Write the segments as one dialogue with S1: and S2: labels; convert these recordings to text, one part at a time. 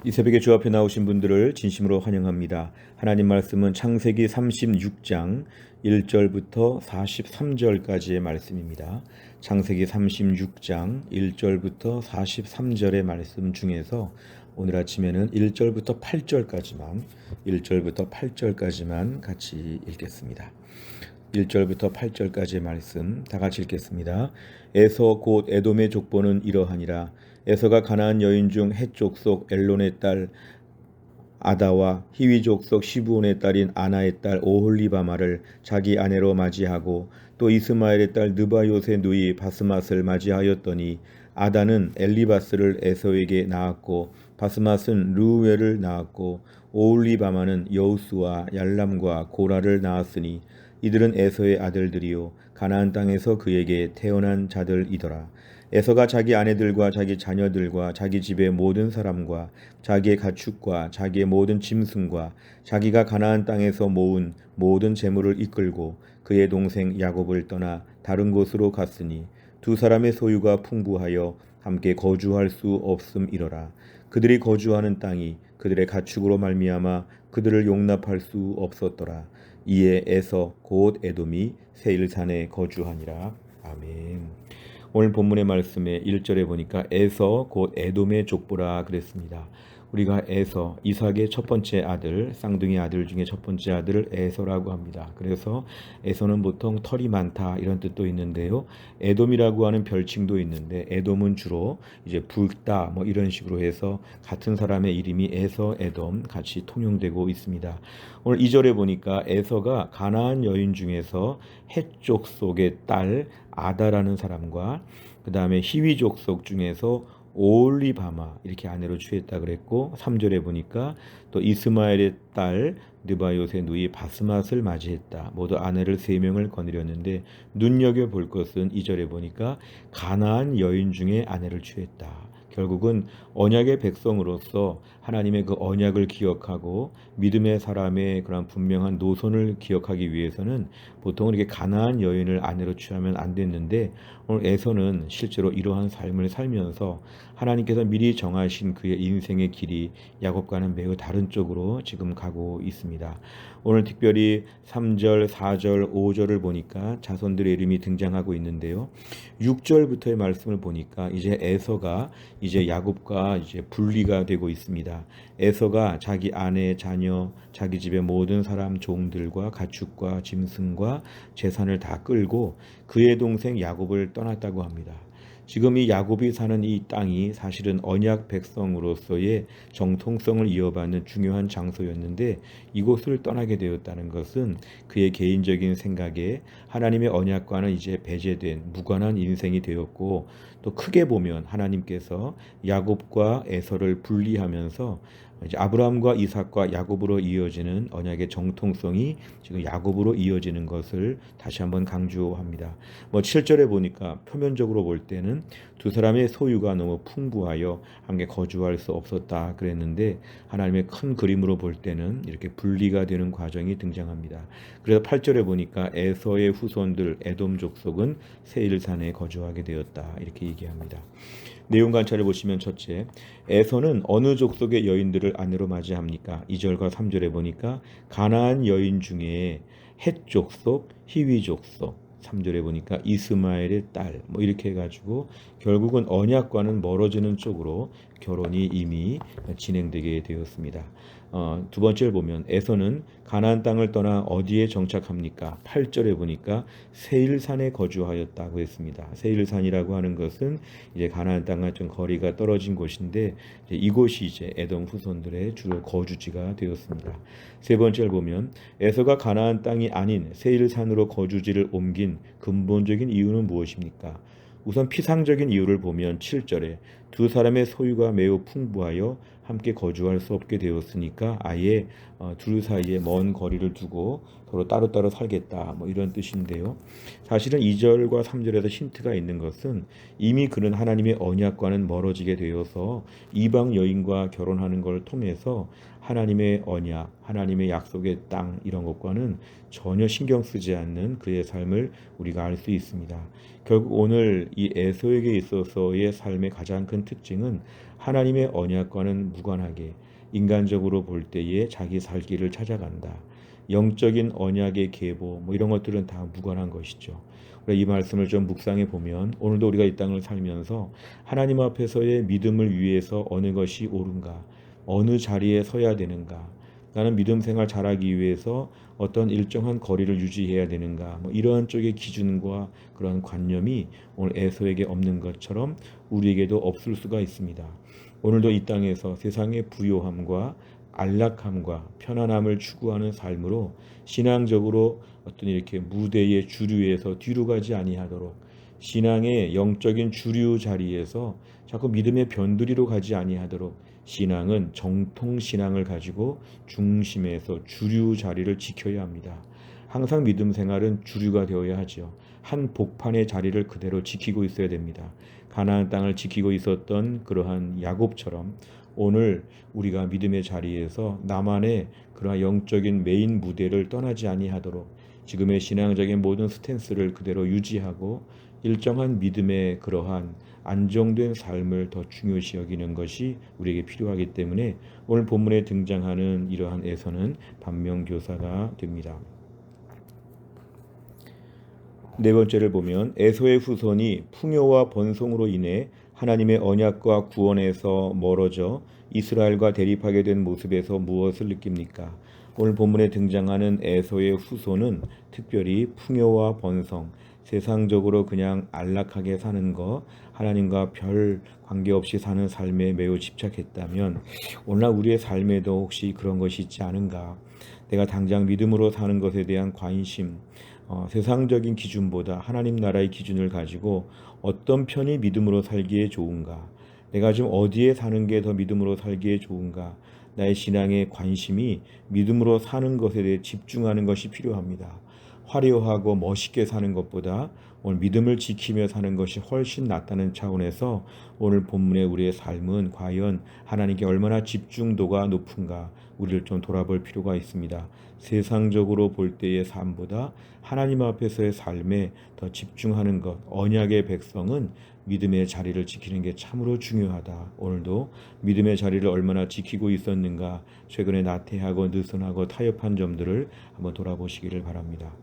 S1: 이 새벽에 주 앞에 나오신 분들을 진심으로 환영합니다. 하나님 말씀은 창세기 36장 1절부터 43절까지의 말씀입니다. 창세기 36장 1절부터 43절의 말씀 중에서 오늘 아침에는 1절부터 8절까지만 같이 읽겠습니다. 1절부터 8절까지의 말씀 다 같이 읽겠습니다. 에서 곧 에돔의 족보는 이러하니라. 에서가 가나안 여인 중 헷 족속 엘론의 딸 아다와 히위 족속 시브온의 딸인 아나의 딸 오홀리바마를 자기 아내로 맞이하고 또 이스마엘의 딸 느바요의 누이 바스맛을 맞이하였더니 아다는 엘리바스를 에서에게 낳았고 바스맛은 르우엘을 낳았고 오홀리바마는 여우스와 얄람과 고라를 낳았으니 이들은 에서의 아들들이요 가나안 땅에서 그에게 태어난 자들이더라. 에서가 자기 아내들과 자기 자녀들과 자기 집의 모든 사람과 자기의 가축과 자기의 모든 짐승과 자기가 가나안 땅에서 모은 모든 재물을 이끌고 그의 동생 야곱을 떠나 다른 곳으로 갔으니 두 사람의 소유가 풍부하여 함께 거주할 수 없음이러라. 그들이 거주하는 땅이 그들의 가축으로 말미암아 그들을 용납할 수 없었더라. 이에 에서 곧 에돔이 세일산에 거주하니라. 아멘. 오늘 본문의 말씀에 1절에 보니까 에서 곧 에돔의 족보라 그랬습니다. 우리가 에서, 이삭의 첫 번째 아들, 쌍둥이 아들 중에 첫 번째 아들을 에서라고 합니다. 그래서 에서는 보통 털이 많다 이런 뜻도 있는데요. 에돔이라고 하는 별칭도 있는데 에돔은 주로 이제 붉다 뭐 이런 식으로 해서 같은 사람의 이름이 에서, 에돔 같이 통용되고 있습니다. 오늘 2절에 보니까 에서가 가나안 여인 중에서 헷 족속의 딸 아다라는 사람과 그 다음에 히위 족속 중에서 오홀리바마 이렇게 아내로 취했다 그랬고 3절에 보니까 또 이스마엘의 딸 느바요의 누이 바스맛을 맞이했다. 모두 아내를 3명을 거느렸는데 눈여겨볼 것은 2절에 보니까 가나안 여인 중에 아내를 취했다. 결국은 언약의 백성으로서 하나님의 그 언약을 기억하고 믿음의 사람의 그런 분명한 노선을 기억하기 위해서는 보통 이렇게 가나안 여인을 아내로 취하면 안 됐는데 오늘 에서는 실제로 이러한 삶을 살면서 하나님께서 미리 정하신 그의 인생의 길이 야곱과는 매우 다른 쪽으로 지금 가고 있습니다. 오늘 특별히 3절, 4절, 5절을 보니까 자손들의 이름이 등장하고 있는데요. 6절부터의 말씀을 보니까 이제 에서가 이제 야곱과 이제 분리가 되고 있습니다. 에서가 자기 아내, 자녀, 자기 집의 모든 사람 종들과 가축과 짐승과 재산을 다 끌고 그의 동생 야곱을 떠났다고 합니다. 지금 이 야곱이 사는 이 땅이 사실은 언약 백성으로서의 정통성을 이어받는 중요한 장소였는데 이곳을 떠나게 되었다는 것은 그의 개인적인 생각에 하나님의 언약과는 이제 배제된 무관한 인생이 되었고 또 크게 보면 하나님께서 야곱과 에서를 분리하면서 이제 아브라함과 이삭과 야곱으로 이어지는 언약의 정통성이 지금 야곱으로 이어지는 것을 다시 한번 강조합니다. 7절에 보니까 표면적으로 볼 때는 두 사람의 소유가 너무 풍부하여 함께 거주할 수 없었다 그랬는데 하나님의 큰 그림으로 볼 때는 이렇게 분리가 되는 과정이 등장합니다. 그래서 8절에 보니까 에서의 후손들 에돔 족속은 세일산에 거주하게 되었다 이렇게 얘기합니다. 내용 관찰을 보시면 첫째, 에서는 어느 족속의 여인들을 아내로 맞이합니까? 2절과 3절에 보니까 가나안 여인 중에 헷 족속, 히위 족속, 3절에 보니까 이스마엘의 딸 뭐 이렇게 해가지고 결국은 언약과는 멀어지는 쪽으로 결혼이 이미 진행되게 되었습니다. 두 번째를 보면 에서는 가나안 땅을 떠나 어디에 정착합니까? 8절에 보니까 세일산에 거주하였다고 했습니다. 세일산이라고 하는 것은 이제 가나안 땅과 좀 거리가 떨어진 곳인데 이곳이 이제 에돔 후손들의 주로 거주지가 되었습니다. 세 번째를 보면 에서가 가나안 땅이 아닌 세일산으로 거주지를 옮긴 근본적인 이유는 무엇입니까? 우선 피상적인 이유를 보면 7절에 두 사람의 소유가 매우 풍부하여 함께 거주할 수 없게 되었으니까 아예 둘 사이에 먼 거리를 두고 서로 따로따로 살겠다 뭐 이런 뜻인데요. 사실은 2절과 3절에서 힌트가 있는 것은 이미 그는 하나님의 언약과는 멀어지게 되어서 이방 여인과 결혼하는 걸 통해서 하나님의 언약, 하나님의 약속의 땅 이런 것과는 전혀 신경 쓰지 않는 그의 삶을 우리가 알 수 있습니다. 결국 오늘 이 에서에게 있어서의 삶의 가장 큰 특징은 하나님의 언약과는 무관하게 인간적으로 볼 때에 자기 살 길을 찾아간다. 영적인 언약의 계보 이런 것들은 다 무관한 것이죠. 이 말씀을 좀 묵상해 보면 오늘도 우리가 이 땅을 살면서 하나님 앞에서의 믿음을 위해서 어느 것이 옳은가, 어느 자리에 서야 되는가, 나는 믿음 생활 잘하기 위해서 어떤 일정한 거리를 유지해야 되는가, 이러한 쪽의 기준과 그런 관념이 오늘 에서에게 없는 것처럼 우리에게도 없을 수가 있습니다. 오늘도 이 땅에서 세상의 부요함과 안락함과 편안함을 추구하는 삶으로 신앙적으로 어떤 이렇게 무대의 주류에서 뒤로 가지 아니하도록, 신앙의 영적인 주류 자리에서 자꾸 믿음의 변두리로 가지 아니하도록, 신앙은 정통 신앙을 가지고 중심에서 주류 자리를 지켜야 합니다. 항상 믿음 생활은 주류가 되어야 하죠. 한 복판의 자리를 그대로 지키고 있어야 됩니다. 가나안 땅을 지키고 있었던 그러한 야곱처럼 오늘 우리가 믿음의 자리에서 나만의 그러한 영적인 메인 무대를 떠나지 아니하도록 지금의 신앙적인 모든 스탠스를 그대로 유지하고 일정한 믿음의 그러한 안정된 삶을 더 중요시 여기는 것이 우리에게 필요하기 때문에 오늘 본문에 등장하는 이러한 에서는 반면교사가 됩니다. 네 번째를 보면 에서의 후손이 풍요와 번성으로 인해 하나님의 언약과 구원에서 멀어져 이스라엘과 대립하게 된 모습에서 무엇을 느낍니까? 오늘 본문에 등장하는 에서의 후손은 특별히 풍요와 번성, 세상적으로 그냥 안락하게 사는 것, 하나님과 별 관계없이 사는 삶에 매우 집착했다면 오늘날 우리의 삶에도 혹시 그런 것이 있지 않은가? 내가 당장 믿음으로 사는 것에 대한 관심, 세상적인 기준보다 하나님 나라의 기준을 가지고 어떤 편이 믿음으로 살기에 좋은가? 내가 지금 어디에 사는 게 더 믿음으로 살기에 좋은가? 나의 신앙의 관심이 믿음으로 사는 것에 대해 집중하는 것이 필요합니다. 화려하고 멋있게 사는 것보다 오늘 믿음을 지키며 사는 것이 훨씬 낫다는 차원에서 오늘 본문의 우리의 삶은 과연 하나님께 얼마나 집중도가 높은가 우리를 좀 돌아볼 필요가 있습니다. 세상적으로 볼 때의 삶보다 하나님 앞에서의 삶에 더 집중하는 것, 언약의 백성은 믿음의 자리를 지키는 게 참으로 중요하다. 오늘도 믿음의 자리를 얼마나 지키고 있었는가, 최근에 나태하고 느슨하고 타협한 점들을 한번 돌아보시기를 바랍니다.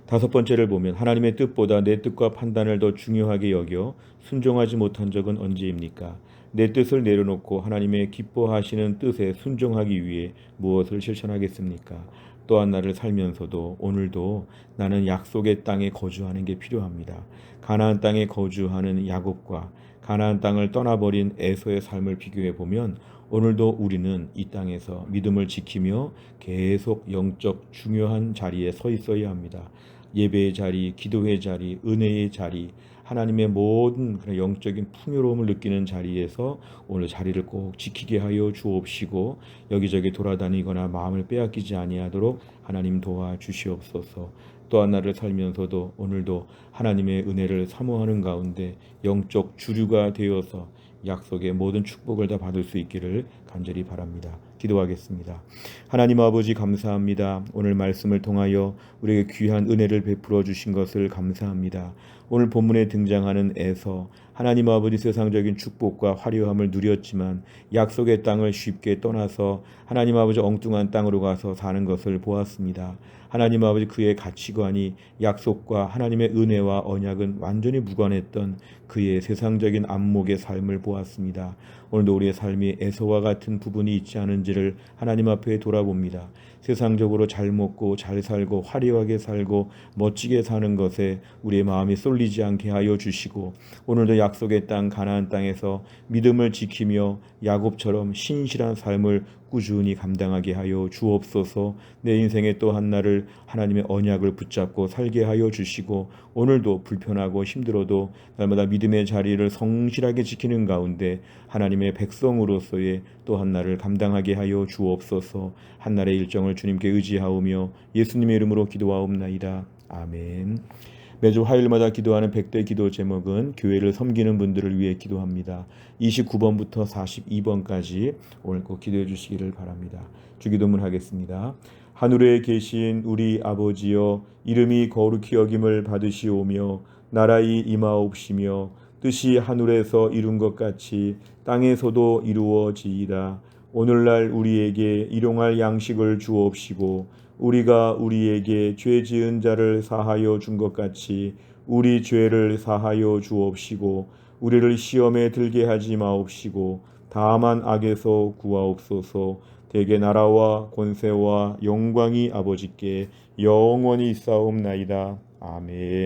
S1: 다섯 번째를 보면 하나님의 뜻보다 내 뜻과 판단을 더 중요하게 여겨 순종하지 못한 적은 언제입니까? 내 뜻을 내려놓고 하나님의 기뻐하시는 뜻에 순종하기 위해 무엇을 실천하겠습니까? 또한 나를 살면서도 오늘도 나는 약속의 땅에 거주하는 게 필요합니다. 가나안 땅에 거주하는 야곱과 가나안 땅을 떠나버린 에서의 삶을 비교해 보면 오늘도 우리는 이 땅에서 믿음을 지키며 계속 영적 중요한 자리에 서 있어야 합니다. 예배의 자리, 기도의 자리, 은혜의 자리, 하나님의 모든 그런 영적인 풍요로움을 느끼는 자리에서 오늘 자리를 꼭 지키게 하여 주옵시고 여기저기 돌아다니거나 마음을 빼앗기지 아니하도록 하나님 도와주시옵소서. 또한 나를 살면서도 오늘도 하나님의 은혜를 사모하는 가운데 영적 주류가 되어서 약속의 모든 축복을 다 받을 수 있기를 간절히 바랍니다. 기도하겠습니다. 하나님 아버지 감사합니다. 오늘 말씀을 통하여 우리에게 귀한 은혜를 베풀어 주신 것을 감사합니다. 오늘 본문에 등장하는 에서 하나님 아버지 세상적인 축복과 화려함을 누렸지만 약속의 땅을 쉽게 떠나서 하나님 아버지 엉뚱한 땅으로 가서 사는 것을 보았습니다. 하나님 아버지 그의 가치관이 약속과 하나님의 은혜와 언약은 완전히 무관했던 그의 세상적인 안목의 삶을 보았습니다. 오늘도 우리의 삶이 에서와 같은 부분이 있지 않은지를 하나님 앞에 돌아봅니다. 세상적으로 잘 먹고 잘 살고 화려하게 살고 멋지게 사는 것에 우리의 마음이 쏠리지 않게 하여 주시고 오늘도 약속의 땅 가나안 땅에서 믿음을 지키며 야곱처럼 신실한 삶을 꾸준히 감당하게 하여 주옵소서. 내 인생의 또 한 날을 하나님의 언약을 붙잡고 살게 하여 주시고 오늘도 불편하고 힘들어도 날마다 믿음의 자리를 성실하게 지키는 가운데 하나님의 백성으로서의 또 한 날을 감당하게 하여 주옵소서. 한 날의 일정을 주님께 의지하오며 예수님의 이름으로 기도하옵나이다. 아멘. 매주 화요일마다 기도하는 100대 기도 제목은 교회를 섬기는 분들을 위해 기도합니다. 29번부터 42번까지 오늘 꼭 기도해 주시기를 바랍니다. 주기도문 하겠습니다. 하늘에 계신 우리 아버지여, 이름이 거룩히 여김을 받으시오며 나라의 임하옵시며 뜻이 하늘에서 이룬 것 같이 땅에서도 이루어지이다. 오늘날 우리에게 일용할 양식을 주옵시고 우리가 우리에게 죄 지은 자를 사하여 준 것 같이 우리 죄를 사하여 주옵시고 우리를 시험에 들게 하지 마옵시고 다만 악에서 구하옵소서. 대개 나라와 권세와 영광이 아버지께 영원히 있사옵나이다. 아멘.